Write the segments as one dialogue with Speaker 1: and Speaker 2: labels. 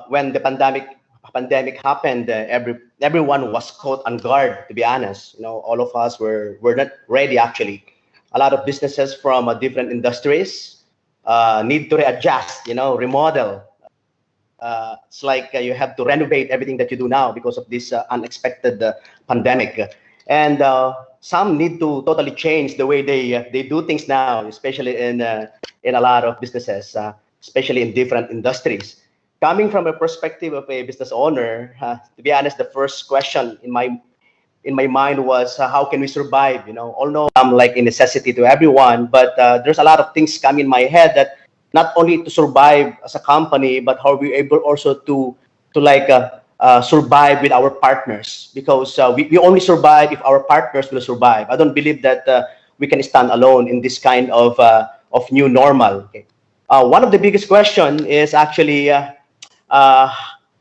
Speaker 1: when the pandemic happened, everyone was caught on guard. To be honest, all of us were not ready. Actually, a lot of businesses from different industries need to readjust. Remodel. It's like you have to renovate everything that you do now because of this unexpected pandemic, and some need to totally change the way they do things now, especially in a lot of businesses, especially in different industries. Coming from a perspective of a business owner, to be honest, the first question in my mind was how can we survive? Although I'm like a necessity to everyone, but there's a lot of things come in my head that not only to survive as a company, but how we able also to like survive with our partners, because we only survive if our partners will survive. I don't believe that we can stand alone in this kind of new normal. Okay. One of the biggest question is actually uh,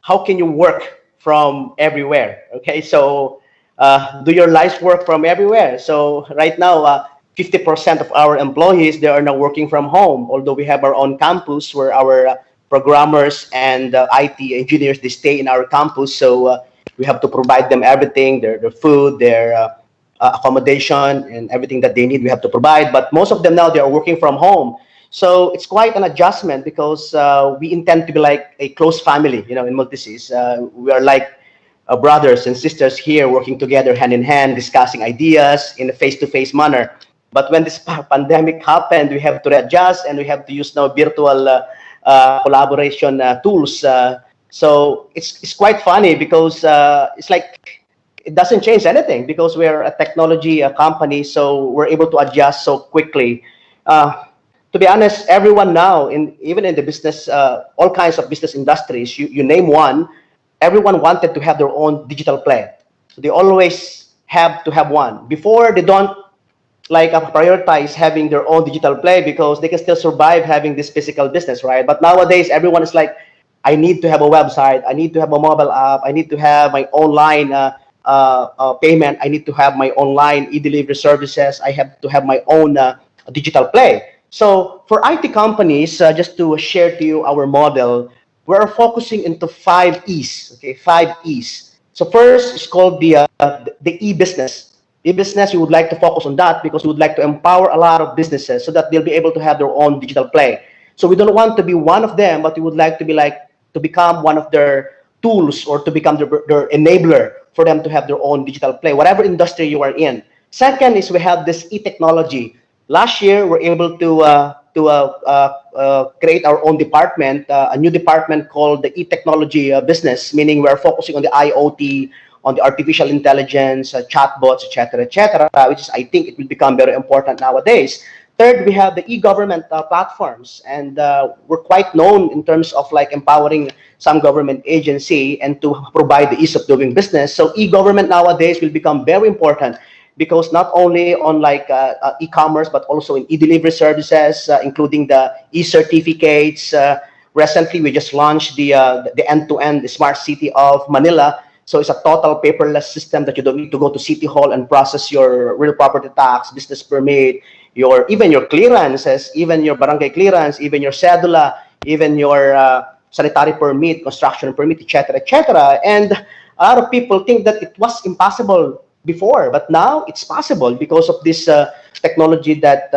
Speaker 1: how can you work from everywhere? Okay, so do your lives work from everywhere? So right now, 50% of our employees, they are now working from home, although we have our own campus where our programmers and IT engineers, they stay in our campus. So we have to provide them everything, their food, their accommodation, and everything that they need, we have to provide. But most of them now, they are working from home. So it's quite an adjustment because we intend to be like a close family, in Multisys. We are like brothers and sisters here working together hand in hand, discussing ideas in a face-to-face manner. But when this pandemic happened, we have to readjust and we have to use now virtual collaboration tools. So it's quite funny because it's like it doesn't change anything because we're a technology company, so we're able to adjust so quickly. To be honest, everyone now, even in the business, all kinds of business industries, you name one, everyone wanted to have their own digital play. So they always have to have one. Before, they don't like prioritize having their own digital play because they can still survive having this physical business, right? But nowadays, everyone is like, I need to have a website, I need to have a mobile app, I need to have my online payment, I need to have my online e-delivery services, I have to have my own digital play. So for IT companies, just to share to you our model, we're focusing into 5 E's. Okay, 5 E's. So first is called the e-business. E-business, you would like to focus on that because we would like to empower a lot of businesses so that they'll be able to have their own digital play. So we don't want to be one of them, but we would like to be like to become one of their tools or to become their enabler for them to have their own digital play, whatever industry you are in. Second is we have this e-technology. Last year, we're able to create our own department, a new department called the e-technology business, meaning we're focusing on the IoT, on the artificial intelligence, chatbots, etc., which is, I think, it will become very important nowadays. Third, we have the e-government platforms, and we're quite known in terms of like empowering some government agency and to provide the ease of doing business. So e-government nowadays will become very important because not only on like e-commerce, but also in e-delivery services, including the e-certificates. Recently, we just launched the end-to-end smart city of Manila. So it's a total paperless system that you don't need to go to City Hall and process your real property tax, business permit, even your clearances, even your barangay clearance, even your cedula, even your sanitary permit, construction permit, etc. And a lot of people think that it was impossible before, but now it's possible because of this technology that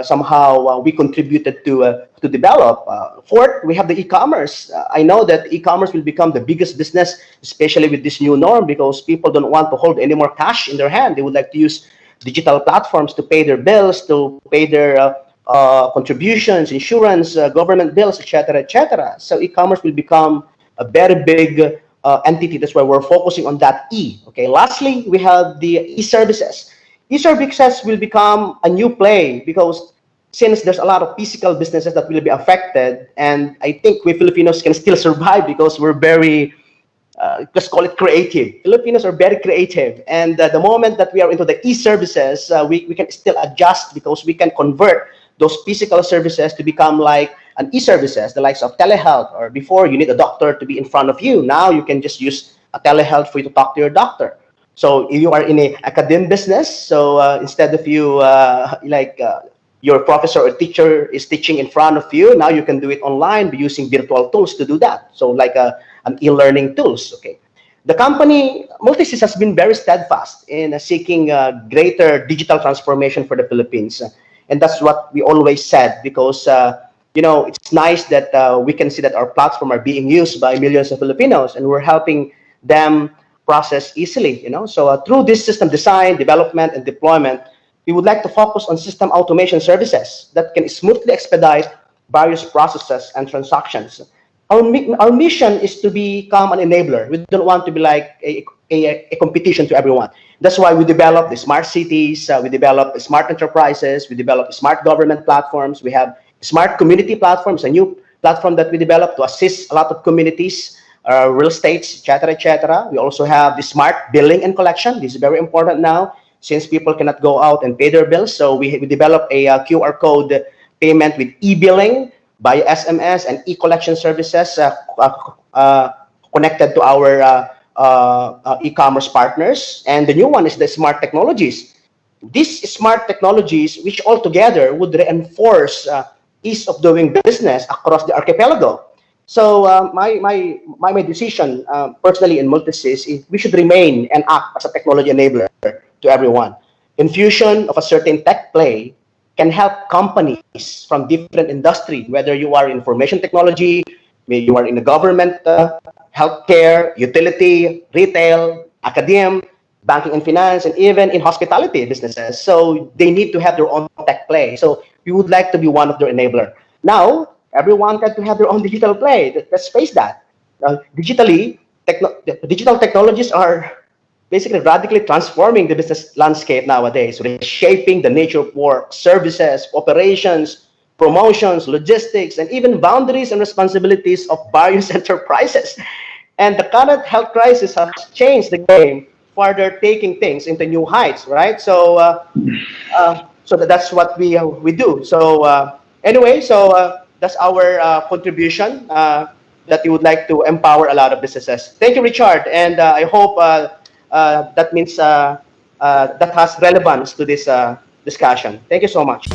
Speaker 1: somehow we contributed to develop. Fourth, we have the e-commerce. I know that e-commerce will become the biggest business, especially with this new norm, because people don't want to hold any more cash in their hand. They would like to use digital platforms to pay their bills, to pay their contributions, insurance, government bills, etc. So e-commerce will become a very big entity. That's why we're focusing on that E. Okay. Lastly, we have the e-services. E-services will become a new play because since there's a lot of physical businesses that will be affected, and I think we Filipinos can still survive because we're very, let's call it creative. Filipinos are very creative, and the moment that we are into the e-services, we can still adjust because we can convert those physical services to become like an e-services, the likes of telehealth, or before you need a doctor to be in front of you. Now you can just use a telehealth for you to talk to your doctor. So if you are in a academic business, so instead of you your professor or teacher is teaching in front of you. Now you can do it online using virtual tools to do that. So like an e-learning tools. Okay. The company Multisys has been very steadfast in seeking greater digital transformation for the Philippines, and that's what we always said because it's nice that we can see that our platform are being used by millions of Filipinos, and we're helping them process easily. So through this system design, development, and deployment, we would like to focus on system automation services that can smoothly expedite various processes and transactions. Our mission is to become an enabler. We don't want to be like a competition to everyone. That's why we develop the smart cities, we develop smart enterprises, we develop smart government platforms, we have smart community platforms, a new platform that we developed to assist a lot of communities, real estates, etc., etc. We also have the smart billing and collection. This is very important now since people cannot go out and pay their bills. So we develop a QR code payment with e-billing by SMS and e-collection services connected to our e-commerce partners. And the new one is the smart technologies. These smart technologies, which altogether would reinforce ease of doing business across the archipelago. So my decision personally in Multisys is we should remain and act as a technology enabler to everyone. Infusion of a certain tech play can help companies from different industry, whether you are in information technology, maybe you are in the government, healthcare, utility, retail, academia, banking and finance, and even in hospitality businesses. So they need to have their own tech play. So we would like to be one of their enabler. Now, everyone got to have their own digital play. Let's face that. Digital technologies are basically radically transforming the business landscape nowadays, reshaping the nature of work, services, operations, promotions, logistics, and even boundaries and responsibilities of various enterprises. And the current health crisis has changed the game, further taking things into new heights, right? So that's what we do. So anyway, that's our contribution that we would like to empower a lot of businesses. Thank you, Richard, and I hope that means that has relevance to this discussion. Thank you so much.